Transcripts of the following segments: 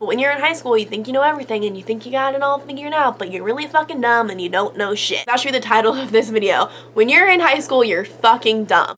When you're in high school, you think you know everything and you think you got it all figured out, but you're really fucking dumb and you don't know shit. That should be the title of this video. When you're in high school, you're fucking dumb.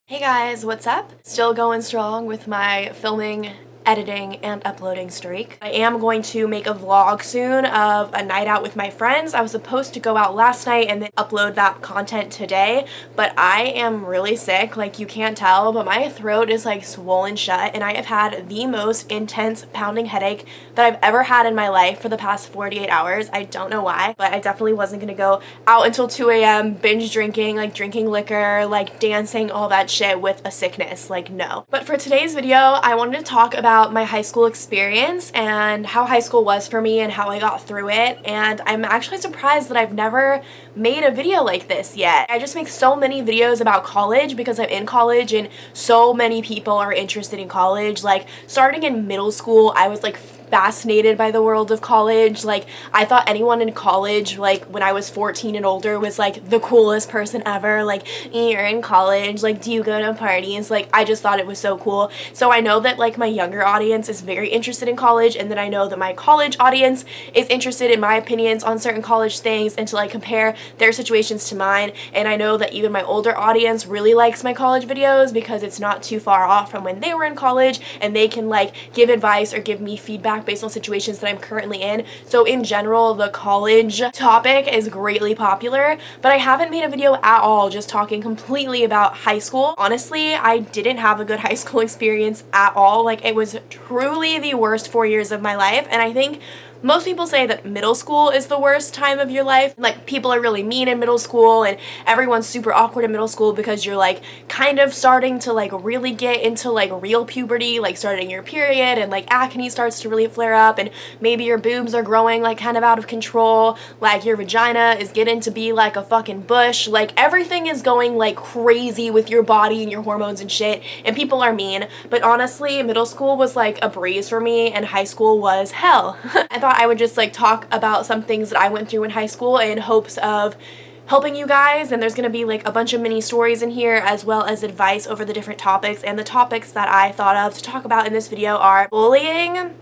Hey guys, what's up? Still going strong with my filming, editing, and uploading streak. I am going to make a vlog soon of a night out with my friends. I was supposed to go out last night and then upload that content today, but I am really sick. Like, you can't tell, but my throat is like swollen shut and I have had the most intense pounding headache that I've ever had in my life for the past 48 hours. I don't know why, but I definitely wasn't gonna go out until 2 a.m. binge drinking, like drinking liquor, like dancing, all that shit with a sickness. Like, no. But for today's video, I wanted to talk about my high school experience and how high school was for me and how I got through it. And I'm actually surprised that I've never made a video like this yet. I just make so many videos about college because I'm in college and so many people are interested in college. Like, starting in middle school, I was like fascinated by the world of college. Like, I thought anyone in college, like when I was 14 and older, was like the coolest person ever. Like, you're in college, like, do you go to parties? Like, I just thought it was so cool. So I know that like my younger audience is very interested in college, and then I know that my college audience is interested in my opinions on certain college things and to like compare their situations to mine. And I know that even my older audience really likes my college videos because it's not too far off from when they were in college, and they can like give advice or give me feedback based on situations that I'm currently in. So in general, the college topic is greatly popular, but I haven't made a video at all just talking completely about high school. Honestly, I didn't have a good high school experience at all. Like, it was truly the worst 4 years of my life, and I think most people say that middle school is the worst time of your life. Like, people are really mean in middle school and everyone's super awkward in middle school because you're like kind of starting to like really get into like real puberty, like starting your period, and like acne starts to really flare up, and maybe your boobs are growing like kind of out of control, like your vagina is getting to be like a fucking bush, like everything is going like crazy with your body and your hormones and shit, and people are mean. But honestly, middle school was like a breeze for me and high school was hell. I thought I would just like talk about some things that I went through in high school in hopes of helping you guys, and there's gonna be like a bunch of mini stories in here as well as advice over the different topics. And the topics that I thought of to talk about in this video are bullying,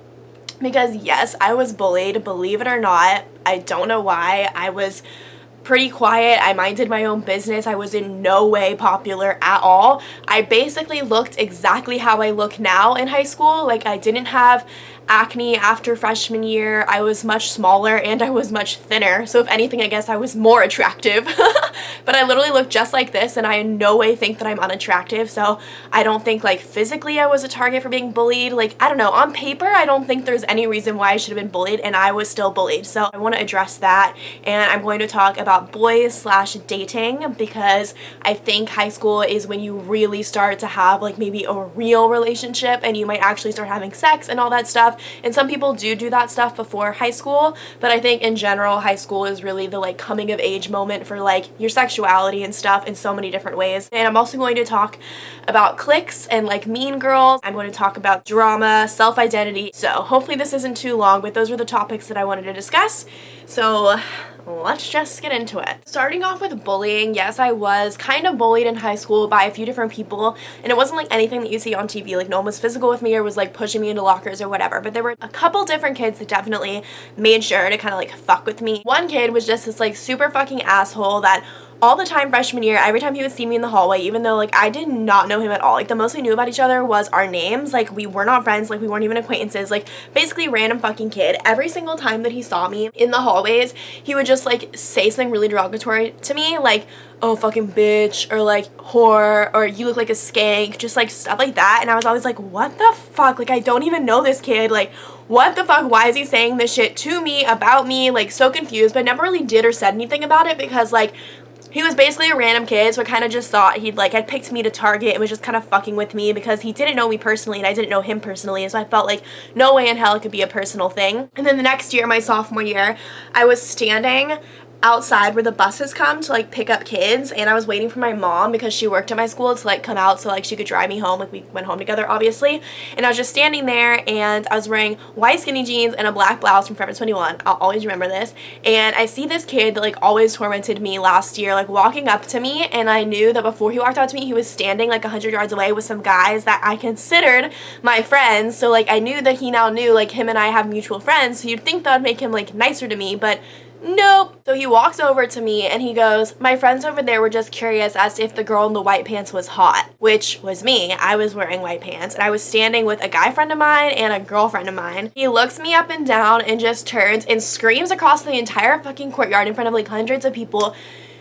because yes, I was bullied, believe it or not. I don't know why. I was pretty quiet. I minded my own business. I was in no way popular at all. I basically looked exactly how I look now in high school. Like, I didn't have acne after freshman year. I was much smaller and I was much thinner. So if anything, I guess I was more attractive. But I literally look just like this, and I in no way think that I'm unattractive. So I don't think like physically I was a target for being bullied. Like, I don't know, on paper I don't think there's any reason why I should have been bullied, and I was still bullied. So I want to address that, and I'm going to talk about boys/dating, because I think high school is when you really start to have like maybe a real relationship, and you might actually start having sex and all that stuff. And some people do that stuff before high school, but I think in general high school is really the like coming of age moment for like your sexuality and stuff in so many different ways. And I'm also going to talk about cliques and like mean girls. I'm going to talk about drama, self-identity. So hopefully this isn't too long, but those were the topics that I wanted to discuss. So let's just get into it. Starting off with bullying, yes, I was kind of bullied in high school by a few different people, and it wasn't like anything that you see on TV. Like, no one was physical with me or was like pushing me into lockers or whatever, but there were a couple different kids that definitely made sure to kind of like fuck with me. One kid was just this like super fucking asshole that all the time freshman year, every time he would see me in the hallway, even though like I did not know him at all, like the most we knew about each other was our names. Like, we were not friends, like we weren't even acquaintances, like basically random fucking kid. Every single time that he saw me in the hallways, he would just like say something really derogatory to me, like, oh, fucking bitch, or like whore, or you look like a skank, just like stuff like that. And I was always like, what the fuck? Like, I don't even know this kid. Like, what the fuck? Why is he saying this shit to me, about me? Like, so confused, but never really did or said anything about it, because like he was basically a random kid, so I kind of just thought he'd like had picked me to target and was just kind of fucking with me because he didn't know me personally and I didn't know him personally, and so I felt like no way in hell it could be a personal thing. And then the next year, my sophomore year, I was standing outside where the buses come to like pick up kids, and I was waiting for my mom because she worked at my school to like come out so like she could drive me home. Like we went home together obviously, and I was just standing there and I was wearing white skinny jeans and a black blouse from Forever 21. I'll always remember this. And I see this kid that like always tormented me last year like walking up to me, and I knew that before he walked out to me he was standing like 100 yards away with some guys that I considered my friends. So like I knew that he now knew like him and I have mutual friends, so you'd think that would make him like nicer to me, but nope. So he walks over to me and he goes, "My friends over there were just curious as to if the girl in the white pants was hot," which was me. I was wearing white pants and I was standing with a guy friend of mine and a girlfriend of mine. He looks me up and down and just turns and screams across the entire fucking courtyard in front of like hundreds of people,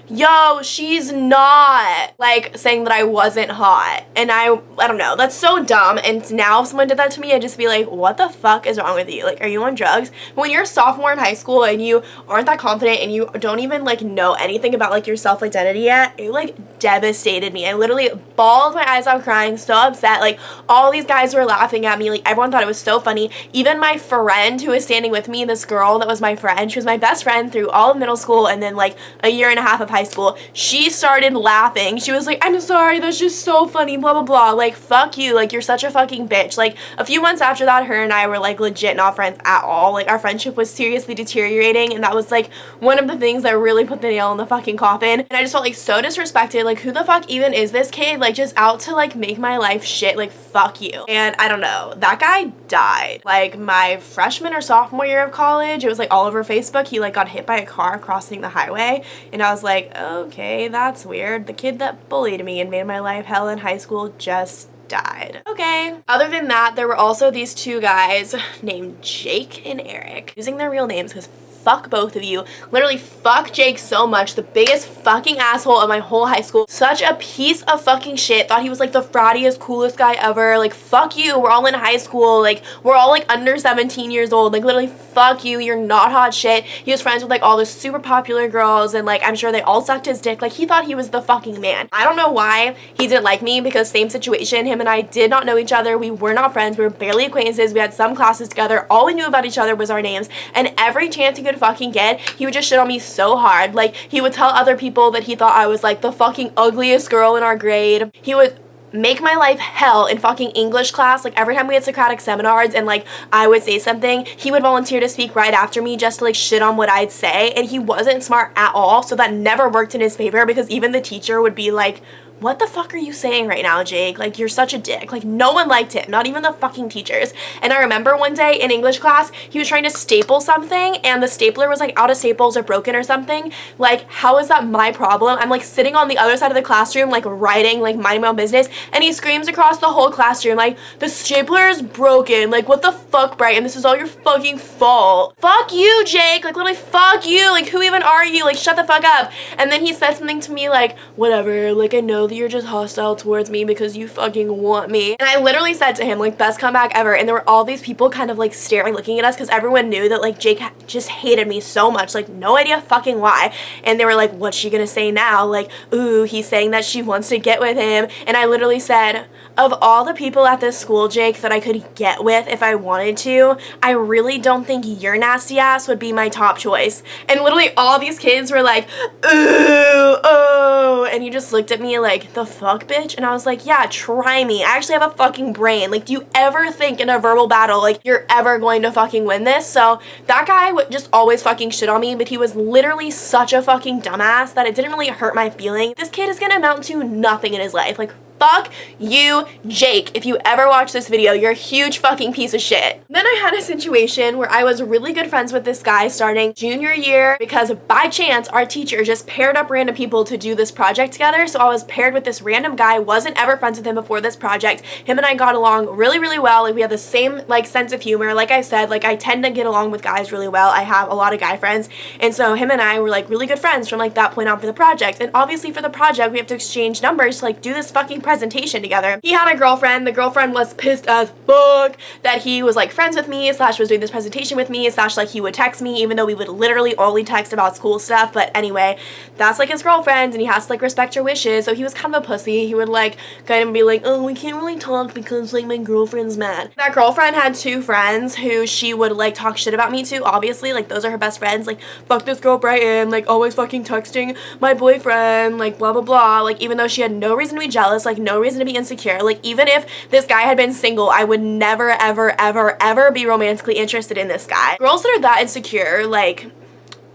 "Yo, she's not," like saying that I wasn't hot. And I don't know, that's so dumb. And now if someone did that to me, I'd just be like, what the fuck is wrong with you? Like, are you on drugs? But when you're a sophomore in high school and you aren't that confident and you don't even like know anything about like your self-identity yet, it like devastated me. I literally bawled my eyes out crying, so upset. Like all these guys were laughing at me, like everyone thought it was so funny. Even my friend who was standing with me, this girl that was my friend, she was my best friend through all of middle school and then like a year and a half of high school, she started laughing. She was like, "I'm sorry, that's just so funny, blah blah blah." Like, fuck you, like you're such a fucking bitch. Like a few months after that, her and I were like legit not friends at all. Like our friendship was seriously deteriorating, and that was like one of the things that really put the nail in the fucking coffin. And I just felt like so disrespected. Like, who the fuck even is this kid? Like just out to like make my life shit. Like, fuck you. And I don't know, that guy died like my freshman or sophomore year of college. It was like all over Facebook. He like got hit by a car crossing the highway, and I was like, okay, that's weird. The kid that bullied me and made my life hell in high school just died. Okay. Other than that, there were also these two guys named Jake and Eric, using their real names because fuck both of you. Literally fuck Jake so much. The biggest fucking asshole of my whole high school. Such a piece of fucking shit. Thought he was like the frattiest, coolest guy ever. Like, fuck you. We're all in high school. Like, we're all like under 17 years old. Like, literally fuck you. You're not hot shit. He was friends with like all the super popular girls, and like I'm sure they all sucked his dick. Like, he thought he was the fucking man. I don't know why he didn't like me, because same situation. Him and I did not know each other. We were not friends. We were barely acquaintances. We had some classes together. All we knew about each other was our names, and every chance he could fucking get, he would just shit on me so hard. Like, he would tell other people that he thought I was like the fucking ugliest girl in our grade. He would make my life hell in fucking English class. Like, every time we had Socratic seminars and like I would say something, he would volunteer to speak right after me just to like shit on what I'd say. And he wasn't smart at all, so that never worked in his favor, because even the teacher would be like, "What the fuck are you saying right now, Jake? Like, you're such a dick." Like, no one liked him, not even the fucking teachers. And I remember one day in English class, he was trying to staple something and the stapler was like out of staples or broken or something. Like, how is that my problem? I'm like sitting on the other side of the classroom, like writing, like minding my own business, and he screams across the whole classroom like, "The stapler is broken. Like, what the fuck, Brighton? This is all your fucking fault." Fuck you, Jake. Like, literally fuck you. Like, who even are you? Like, shut the fuck up. And then he said something to me like, "Whatever, like I know you're just hostile towards me because you fucking want me." And I literally said to him, like, best comeback ever. And there were all these people kind of like staring, looking at us, because everyone knew that like Jake just hated me so much, like no idea fucking why. And they were like, "What's she gonna say now?" Like, "Ooh, he's saying that she wants to get with him." And I literally said, of all the people at this school, Jake, that I could get with if I wanted to, I really don't think your nasty ass would be my top choice. And literally all these kids were like, "Ooh, oh," and he just looked at me like, "The fuck, bitch?" And I was like, "Yeah, try me. I actually have a fucking brain. Like, do you ever think in a verbal battle like you're ever going to fucking win this?" So that guy would just always fucking shit on me, but he was literally such a fucking dumbass that it didn't really hurt my feelings. This kid is gonna amount to nothing in his life. Like, fuck you, Jake. If you ever watch this video, you're a huge fucking piece of shit. Then I had a situation where I was really good friends with this guy starting junior year, because by chance our teacher just paired up random people to do this project together. So I was paired with this random guy, wasn't ever friends with him before this project. Him and I got along really, really well. Like, we had the same like sense of humor. Like I said, like I tend to get along with guys really well. I have a lot of guy friends. And so him and I were like really good friends from like that point on for the project. And obviously for the project, we have to exchange numbers to like do this fucking project. presentation together. He had a girlfriend. The girlfriend was pissed as fuck that he was like friends with me slash was doing this presentation with me slash like he would text me even though we would literally only text about school stuff. But anyway, that's like his girlfriend and he has to like respect your wishes. So he was kind of a pussy. He would like kind of be like, oh, we can't really talk because like my girlfriend's mad. That girlfriend had two friends who she would like talk shit about me to. Obviously, like those are her best friends. Like, fuck this girl Brighton, like always fucking texting my boyfriend, like blah blah blah. Like even though she had no reason to be jealous, like no reason to be insecure. Like even if this guy had been single, I would never ever ever ever be romantically interested in this guy. Girls that are that insecure, like,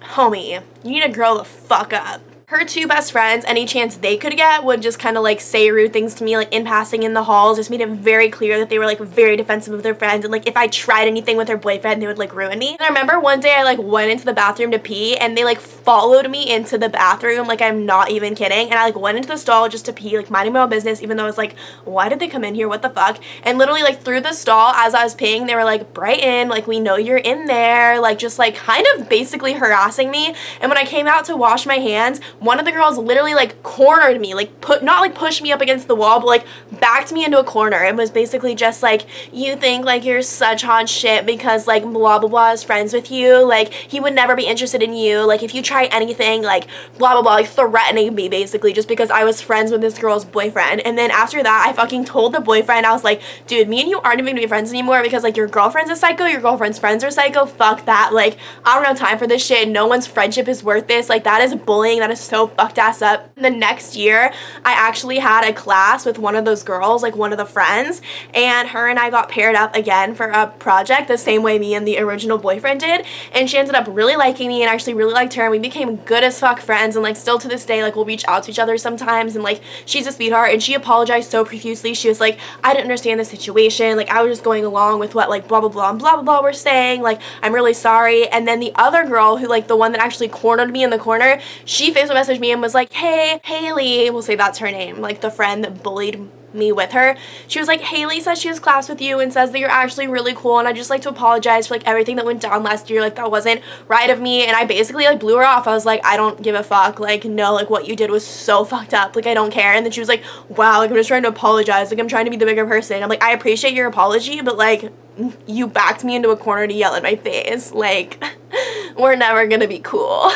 homie, you need to grow the fuck up. Her two best friends, any chance they could get, would just kind of like say rude things to me like in passing in the halls. Just made it very clear that they were like very defensive of their friends, and like if I tried anything with her boyfriend they would like ruin me. And I remember one day I like went into the bathroom to pee and they like followed me into the bathroom, like I'm not even kidding, and I like went into the stall just to pee, like minding my own business, even though I was like, why did they come in here, what the fuck? And literally like through the stall as I was peeing they were like, Brighton, like we know you're in there, like just like kind of basically harassing me. And when I came out to wash my hands, one of the girls literally like cornered me, like not like pushed me up against the wall, but like backed me into a corner and was basically just like, you think like you're such hot shit because like blah blah blah is friends with you, like he would never be interested in you, like if you try anything, like blah blah blah, like threatening me basically just because I was friends with this girl's boyfriend. And then after that I fucking told the boyfriend, I was like, dude, me and you aren't even gonna be friends anymore because like your girlfriend's a psycho, your girlfriend's friends are psycho, fuck that, like I don't have time for this shit, no one's friendship is worth this, like that is bullying, that is so fucked ass up. The next year I actually had a class with one of those girls, like one of the friends, and her and I got paired up again for a project the same way me and the original boyfriend did, and she ended up really liking me and I actually really liked her and we became good as fuck friends, and like still to this day like we'll reach out to each other sometimes, and like she's a sweetheart and she apologized so profusely. She was like, I didn't understand the situation, like I was just going along with what like blah blah blah and blah blah blah were saying, like I'm really sorry. And then the other girl who like the one that actually cornered me in the corner, she Facebook messaged me and was like, hey, Haley, we'll say that's her name, like the friend that bullied me with her. She was like, Haley says she has class with you and says that you're actually really cool and I'd just like to apologize for like everything that went down last year, like that wasn't right of me. And I basically like blew her off. I was like, I don't give a fuck, like no, like what you did was so fucked up, like I don't care. And then she was like, wow, like I'm just trying to apologize, like I'm trying to be the bigger person. I'm like, I appreciate your apology, but like you backed me into a corner to yell in my face, like we're never gonna be cool.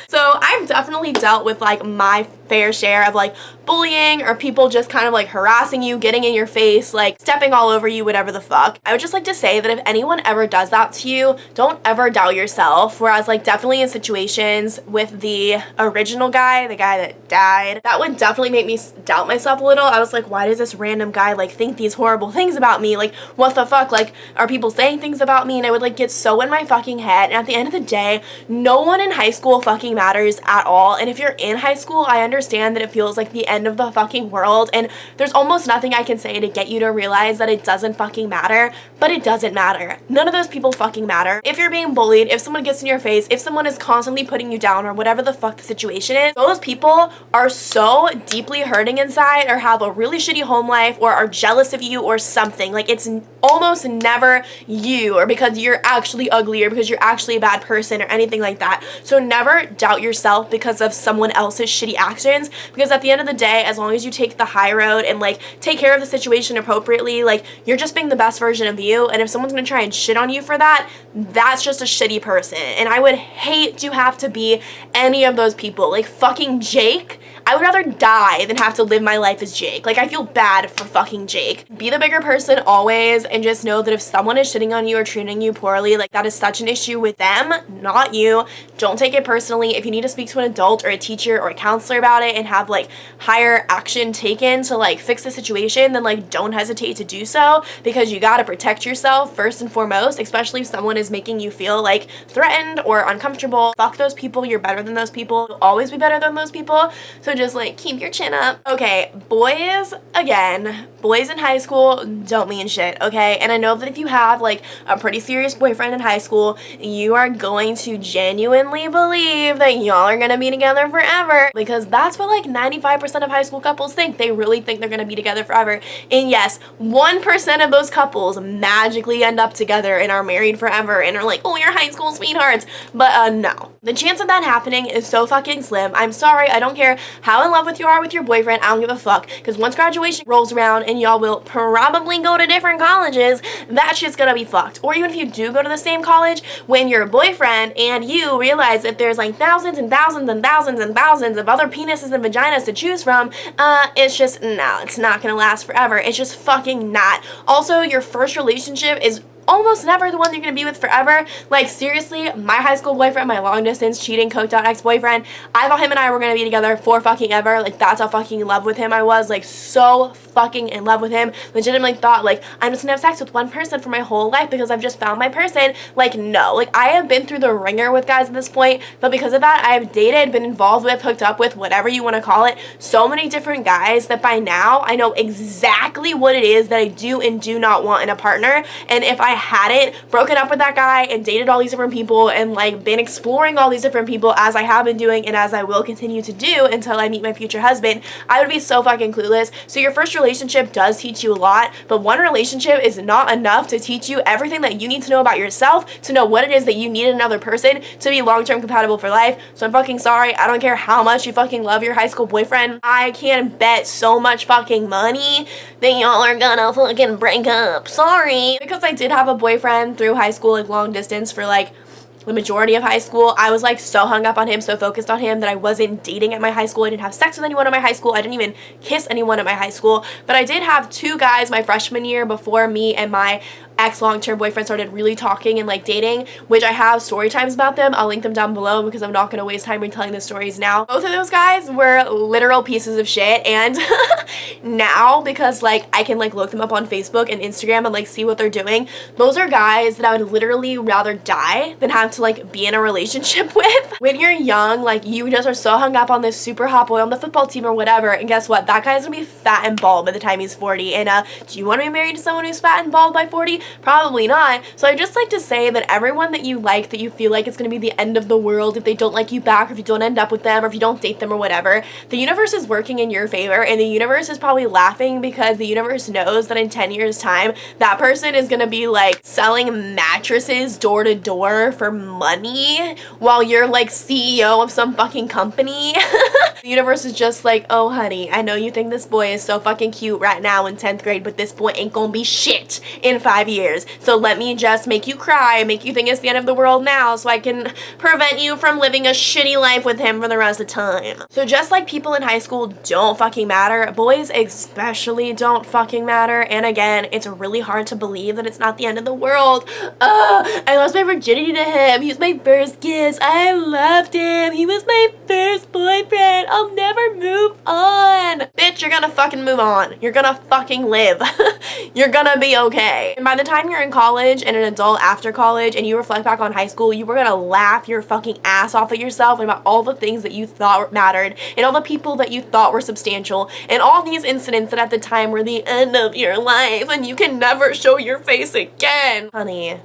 So I've definitely dealt with like my fair share of like bullying or people just kind of like harassing you, getting in your face, like stepping all over you, whatever the fuck. I would just like to say that if anyone ever does that to you, don't ever doubt yourself. Whereas like definitely in situations with the original guy, the guy that died, that would definitely make me doubt myself a little. I was like, why does this random guy like think these horrible things about me? Like what the fuck? Like are people saying things about me? And I would like get so in my fucking head. And at the end of the day, no one in high school fucking matters at all. And if you're in high school, I understand that it feels like the end of the fucking world and there's almost nothing I can say to get you to realize that it doesn't fucking matter, but it doesn't matter. None of those people fucking matter. If you're being bullied, if someone gets in your face, if someone is constantly putting you down or whatever the fuck the situation is, those people are so deeply hurting inside or have a really shitty home life or are jealous of you or something. Like it's almost never you or because you're actually ugly or because you're actually a bad person or anything like that. So never doubt yourself because of someone else's shitty actions, because at the end of the day, as long as you take the high road and like take care of the situation appropriately, like you're just being the best version of you. And if someone's gonna try and shit on you for that, that's just a shitty person. And I would hate to have to be any of those people. Like fucking Jake, I would rather die than have to live my life as Jake. Like I feel bad for fucking Jake. Be the bigger person always, and just know that if someone is shitting on you or treating you poorly, like that is such an issue with them, not you. Don't take it personally. If you need to speak to an adult or a teacher or a counselor about it and have like higher action taken to like fix the situation, then like don't hesitate to do so, because you gotta protect yourself first and foremost, especially if someone is making you feel like threatened or uncomfortable. Fuck those people. You're better than those people. You'll always be better than those people. So just like keep your chin up. Okay, boys, again, boys in high school don't mean shit, okay? And I know that if you have like a pretty serious boyfriend in high school, you are going to genuinely believe that y'all are gonna be together forever, because that's what like 95% of high school couples think. They really think they're gonna be together forever. And yes, 1% of those couples magically end up together and are married forever and are like, oh, you're high school sweethearts. But no. The chance of that happening is so fucking slim. I'm sorry, I don't care how in love with you are with your boyfriend, I don't give a fuck. Because once graduation rolls around and y'all will probably go to different colleges, that shit's gonna be fucked. Or even if you do go to the same college, when your boyfriend and you realize that there's like thousands and thousands and thousands and thousands of other penises and vaginas to choose from, it's just, no, it's not gonna last forever. It's just fucking not. Also, your first relationship is almost never the one you're gonna be with forever. Like, seriously, my high school boyfriend, my long distance cheating coked out ex-boyfriend, I thought him and I were gonna be together for fucking ever. Like, that's how fucking in love with him I was. Like, so fucking in love with him. Legitimately thought, like, I'm just gonna have sex with one person for my whole life because I've just found my person. Like, no. Like, I have been through the ringer with guys at this point, but because of that, I've dated, been involved with, hooked up with, whatever you want to call it, so many different guys that by now I know exactly what it is that I do and do not want in a partner. And if I hadn't broken up with that guy and dated all these different people and like been exploring all these different people as I have been doing and as I will continue to do until I meet my future husband, I would be so fucking clueless. So your first relationship does teach you a lot, but one relationship is not enough to teach you everything that you need to know about yourself, to know what it is that you need in another person to be long-term compatible for life. So I'm fucking sorry. I don't care how much you fucking love your high school boyfriend. I can bet so much fucking money that y'all are gonna fucking break up. Sorry. Because I did have a boyfriend through high school, like long distance for like the majority of high school. I was like so hung up on him, so focused on him that I wasn't dating at my high school. I didn't have sex with anyone at my high school. I didn't even kiss anyone at my high school. But I did have 2 guys my freshman year before me and my ex long-term boyfriend started really talking and like dating, which I have story times about them. I'll link them down below because I'm not going to waste time retelling the stories now. Both of those guys were literal pieces of shit, and now because like I can like look them up on Facebook and Instagram and like see what they're doing, those are guys that I would literally rather die than have to like be in a relationship with. When you're young, like you just are so hung up on this super hot boy on the football team or whatever, and guess what? That guy's gonna be fat and bald by the time he's 40. And do you want to be married to someone who's fat and bald by 40? Probably not. So I just like to say that everyone that you like, that you feel like it's going to be the end of the world if they don't like you back, or if you don't end up with them, or if you don't date them or whatever, the universe is working in your favor, and the universe is probably laughing because the universe knows that in 10 years time that person is going to be like selling mattresses door to door for money while you're like CEO of some fucking company. The universe is just like, oh honey, I know you think this boy is so fucking cute right now in 10th grade, but this boy ain't gonna be shit in 5 years. So let me just make you cry, make you think it's the end of the world now so I can prevent you from living a shitty life with him for the rest of the time. So just like people in high school don't fucking matter, boys especially don't fucking matter. And again, it's really hard to believe that it's not the end of the world. I lost my virginity to him. He was my first kiss. I loved him. He was my first boyfriend. I'll never move on. Bitch, you're gonna fucking move on. You're gonna fucking live. You're gonna be okay. And by the time you're in college and an adult after college and you reflect back on high school, you were gonna laugh your fucking ass off at yourself about all the things that you thought mattered and all the people that you thought were substantial and all these incidents that at the time were the end of your life and you can never show your face again. Honey,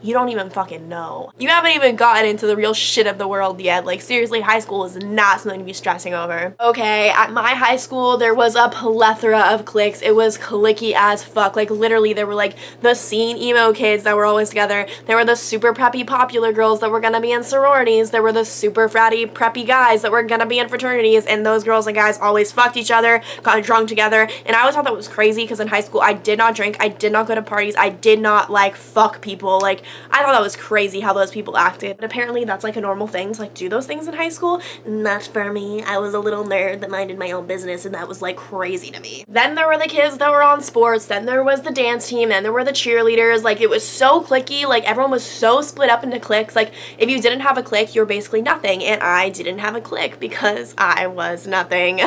you don't even fucking know. You haven't even gotten into the real shit of the world yet. Like, seriously, high school is not something to be stressing over. Okay, at my high school, there was a plethora of cliques. It was cliquey as fuck. Like, literally, there were, like, the scene emo kids that were always together. There were the super preppy popular girls that were gonna be in sororities. There were the super fratty preppy guys that were gonna be in fraternities. And those girls and guys always fucked each other, got drunk together. And I always thought that was crazy because in high school, I did not drink. I did not go to parties. I did not, like, fuck people. Like, I thought that was crazy how those people acted, but apparently that's like a normal thing to like do those things in high school. Not for me. I was a little nerd that minded my own business, and that was like crazy to me. Then there were the kids that were on sports, then there was the dance team, then there were the cheerleaders. Like, it was so cliquey. Like, everyone was so split up into cliques. Like, if you didn't have a clique, you were basically nothing, and I didn't have a clique because I was nothing.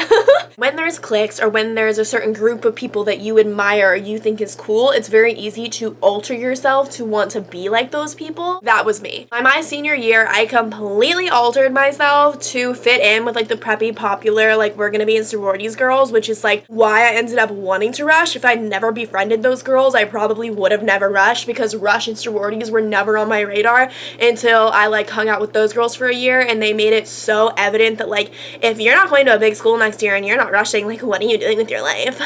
When there's cliques, or when there's a certain group of people that you admire or you think is cool, it's very easy to alter yourself to want to be be like those people. That was me. By my senior year, I completely altered myself to fit in with like the preppy popular, like we're gonna be in sororities girls, which is like why I ended up wanting to rush. If I'd never befriended those girls, I probably would have never rushed, because rush and sororities were never on my radar until I like hung out with those girls for a year, and they made it so evident that like if you're not going to a big school next year and you're not rushing, like what are you doing with your life?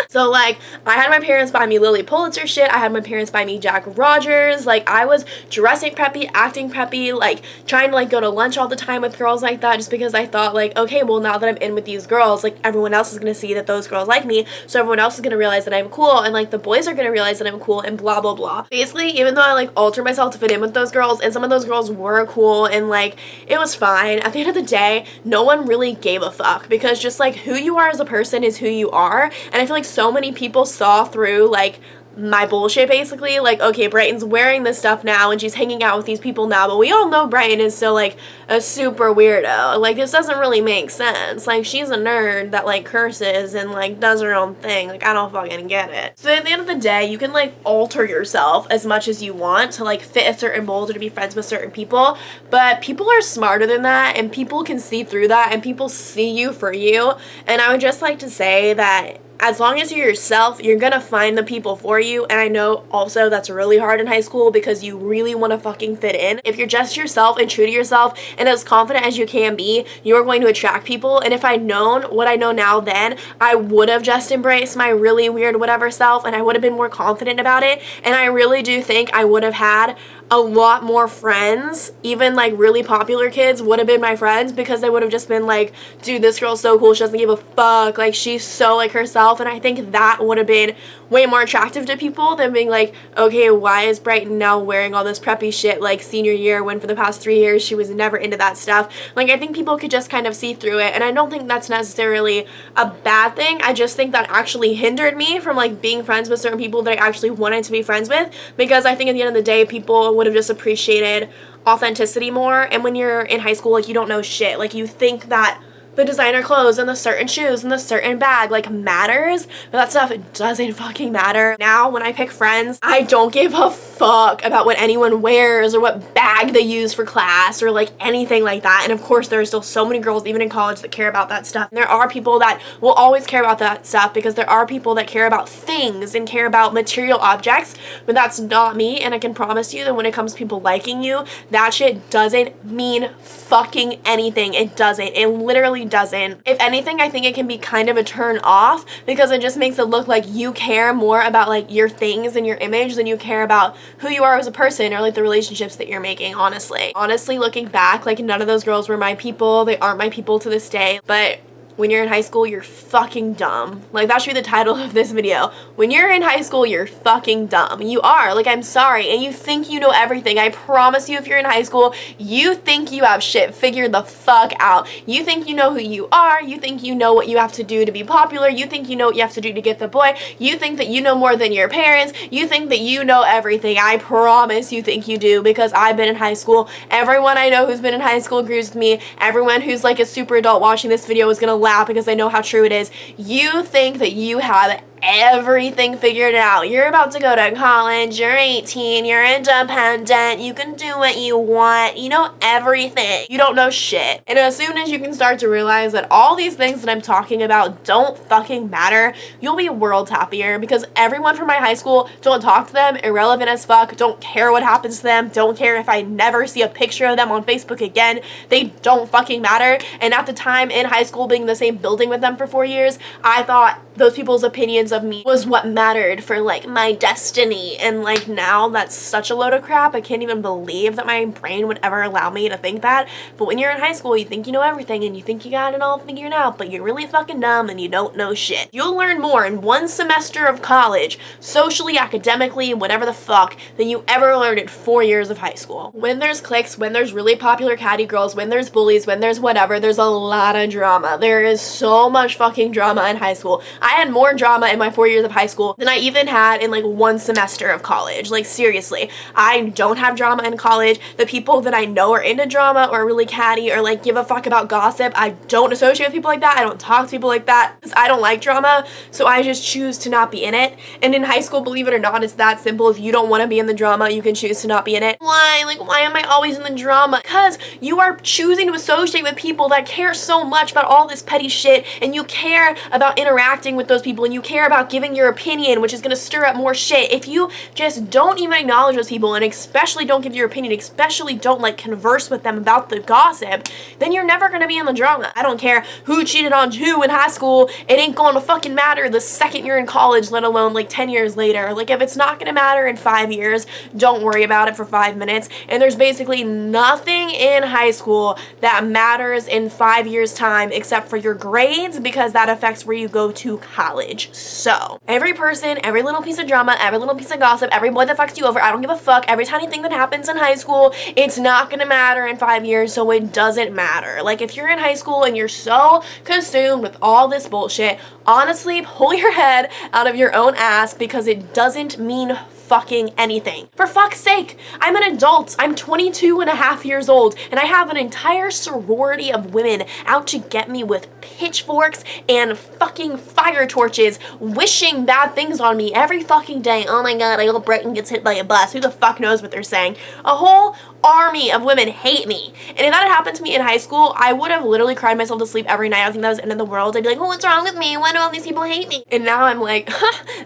So like I had my parents buy me Lily Pulitzer shit, I had my parents buy me Jack Rogers, like I was dressing preppy, acting preppy, like trying to like go to lunch all the time with girls like that, just because I thought like, okay, well now that I'm in with these girls, like everyone else is gonna see that those girls like me, so everyone else is gonna realize that I'm cool, and like the boys are gonna realize that I'm cool, and blah blah blah. Basically, even though I like altered myself to fit in with those girls, and some of those girls were cool and like it was fine, at the end of the day no one really gave a fuck, because just like who you are as a person is who you are. And I feel like so many people saw through like my bullshit, basically. Like, okay, Brighton's wearing this stuff now and she's hanging out with these people now, but we all know Brighton is still like a super weirdo. Like, this doesn't really make sense. Like, she's a nerd that like curses and like does her own thing. Like, I don't fucking get it. So at the end of the day, you can like alter yourself as much as you want to like fit a certain mold or to be friends with certain people, but people are smarter than that, and people can see through that, and people see you for you. And I would just like to say that as long as you're yourself, you're gonna find the people for you. And I know also that's really hard in high school because you really want to fucking fit in. If you're just yourself and true to yourself and as confident as you can be, you are going to attract people. And if I'd known what I know now then, I would have just embraced my really weird whatever self, and I would have been more confident about it. And I really do think I would have had a lot more friends. Even like really popular kids would have been my friends, because they would have just been like, dude, this girl's so cool, she doesn't give a fuck, like she's so like herself. And I think that would have been way more attractive to people than being like, okay, why is Brighton now wearing all this preppy shit like senior year when for the past 3 years she was never into that stuff. Like, I think people could just kind of see through it, and I don't think that's necessarily a bad thing. I just think that actually hindered me from like being friends with certain people that I actually wanted to be friends with, because I think at the end of the day people would have just appreciated authenticity more. And when you're in high school, like, you don't know shit. Like, you think that the designer clothes and the certain shoes and the certain bag like matters, but that stuff doesn't fucking matter. Now when I pick friends, I don't give a fuck about what anyone wears or what bag they use for class or like anything like that. And of course there are still so many girls even in college that care about that stuff. And there are people that will always care about that stuff, because there are people that care about things and care about material objects, but that's not me. And I can promise you that when it comes to people liking you, that shit doesn't mean fucking anything. It doesn't. It literally doesn't. If anything, I think it can be kind of a turn off, because it just makes it look like you care more about like your things and your image than you care about who you are as a person or like the relationships that you're making. Honestly, looking back, like none of those girls were my people. They aren't my people to this day. But when you're in high school, you're fucking dumb. Like, that should be the title of this video. When you're in high school, you're fucking dumb. You are. Like, I'm sorry. And you think you know everything. I promise you, if you're in high school, you think you have shit figured the fuck out. You think you know who you are. You think you know what you have to do to be popular. You think you know what you have to do to get the boy. You think that you know more than your parents. You think that you know everything. I promise you think you do, because I've been in high school. Everyone I know who's been in high school agrees with me. Everyone who's like a super adult watching this video is gonna laugh, because I know how true it is. You think that you have everything figured out. You're about to go to college, you're 18, you're independent, you can do what you want, you know everything. You don't know shit. And as soon as you can start to realize that all these things that I'm talking about don't fucking matter, you'll be worlds happier, because everyone from my high school, don't talk to them, irrelevant as fuck, don't care what happens to them, don't care if I never see a picture of them on Facebook again, they don't fucking matter. And at the time in high school, being in the same building with them for 4 years, I thought those people's opinions of me was what mattered for like my destiny. And like now that's such a load of crap. I can't even believe that my brain would ever allow me to think that. But when you're in high school, you think you know everything and you think you got it all figured out, but you're really fucking dumb and you don't know shit. You'll learn more in 1 semester of college, socially, academically, whatever the fuck, than you ever learned in 4 years of high school. When there's cliques, when there's really popular catty girls, when there's bullies, when there's whatever, there's a lot of drama. There is so much fucking drama in high school. I had more drama in my 4 years of high school than I even had in like 1 semester of college. Like seriously, I don't have drama in college. The people that I know are into drama or really catty or like give a fuck about gossip, I don't associate with people like that. I don't talk to people like that because I don't like drama, so I just choose to not be in it. And in high school, believe it or not, it's that simple. If you don't want to be in the drama, you can choose to not be in it. Why? Like, why am I always in the drama? Because you are choosing to associate with people that care so much about all this petty shit, and you care about interacting with those people, and you care about giving your opinion, which is going to stir up more shit. If you just don't even acknowledge those people, and especially don't give your opinion, especially don't like converse with them about the gossip, then you're never going to be in the drama. I don't care who cheated on who in high school. It ain't going to fucking matter the second you're in college, let alone like 10 years later. Like, if it's not going to matter in 5 years, don't worry about it for 5 minutes. And there's basically nothing in high school that matters in 5 years time except for your grades, because that affects where you go to college. So every person, every little piece of drama, every little piece of gossip, every boy that fucks you over, I don't give a fuck, every tiny thing that happens in high school, it's not gonna matter in 5 years, so it doesn't matter. Like, if you're in high school and you're so consumed with all this bullshit, honestly, pull your head out of your own ass, because it doesn't mean fucking anything. For fuck's sake, I'm an adult. I'm 22 and a half years old, and I have an entire sorority of women out to get me with pitchforks and fucking fire torches, wishing bad things on me every fucking day. Oh my god, I hope Brighton gets hit by a bus. Who the fuck knows what they're saying? A whole army of women hate me. And if that had happened to me in high school, I would have literally cried myself to sleep every night. I think that was the end of the world. I'd be like, oh, what's wrong with me? Why do all these people hate me? And now I'm like,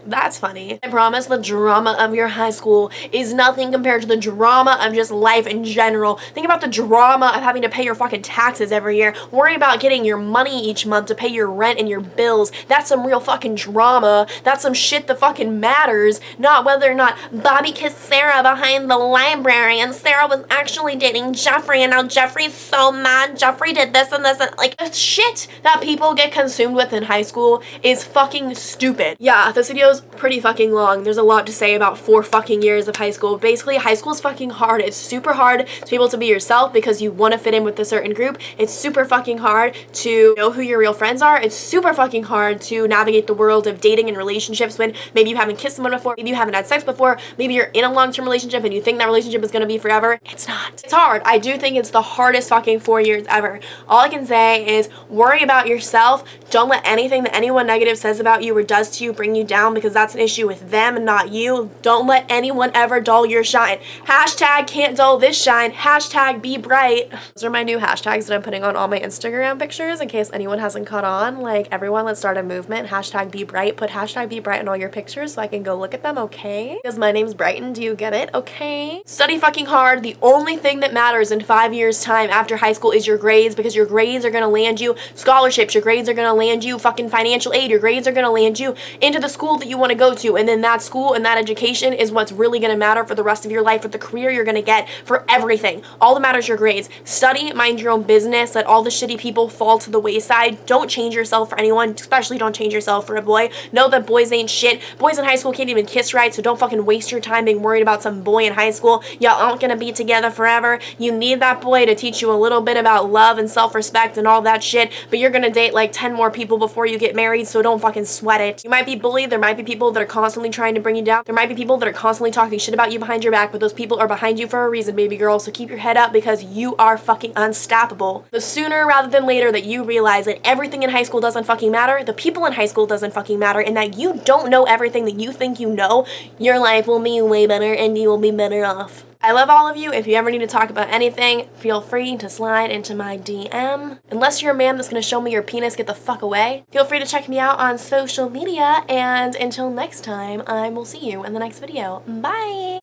that's funny. I promise the drama of your high school is nothing compared to the drama of just life in general. Think about the drama of having to pay your fucking taxes every year. Worry about getting your money each month to pay your rent and your bills. That's some real fucking drama. That's some shit that fucking matters. Not whether or not Bobby kissed Sarah behind the library and Sarah was actually dating Jeffrey, and now Jeffrey's so mad Jeffrey did this and this, and like, the shit that people get consumed with in high school is fucking stupid. Yeah, this video's pretty fucking long. There's a lot to say about 4 fucking years of high school. Basically, high school is fucking hard. It's super hard to be able to be yourself because you want to fit in with a certain group. It's super fucking hard to know who your real friends are. It's super fucking hard to navigate the world of dating and relationships when maybe you haven't kissed someone before, maybe you haven't had sex before, maybe you're in a long-term relationship and you think that relationship is going to be forever. It's not. It's hard. I do think it's the hardest fucking 4 years ever. All I can say is worry about yourself. Don't let anything that anyone negative says about you or does to you bring you down, because that's an issue with them and not you. Don't let anyone ever dull your shine. Hashtag can't dull this shine. Hashtag be bright. Those are my new hashtags that I'm putting on all my Instagram pictures in case anyone hasn't caught on. Like, everyone, let's start a movement. Hashtag be bright. Put hashtag be bright on all your pictures so I can go look at them, okay? Because my name's Brighton. Do you get it? Okay? Study fucking hard. The only thing that matters in 5 years time after high school is your grades, because your grades are gonna land you scholarships. Your grades are gonna land you fucking financial aid. Your grades are gonna land you into the school that you want to go to, and then that school and that education is what's really gonna matter for the rest of your life, for the career you're gonna get, for everything. All that matters is your grades. Study, mind your own business, let all the shitty people fall to the wayside. Don't change yourself for anyone, especially don't change yourself for a boy. Know that boys ain't shit. Boys in high school can't even kiss right, so don't fucking waste your time being worried about some boy in high school. Y'all aren't gonna be together forever. You need that boy to teach you a little bit about love and self-respect and all that shit, but you're gonna date like 10 more people before you get married, so don't fucking sweat it. You might be bullied. There might be people that are constantly trying to bring you down. There might be people that are constantly talking shit about you behind your back, but those people are behind you for a reason, baby girl, so keep your head up because you are fucking unstoppable. The sooner rather than later that you realize that everything in high school doesn't fucking matter, the people in high school doesn't fucking matter, and that you don't know everything that you think you know, your life will be way better and you will be better off. I love all of you. If you ever need to talk about anything, feel free to slide into my DM. Unless you're a man that's gonna show me your penis, get the fuck away. Feel free to check me out on social media, and until next time, I will see you in the next video. Bye!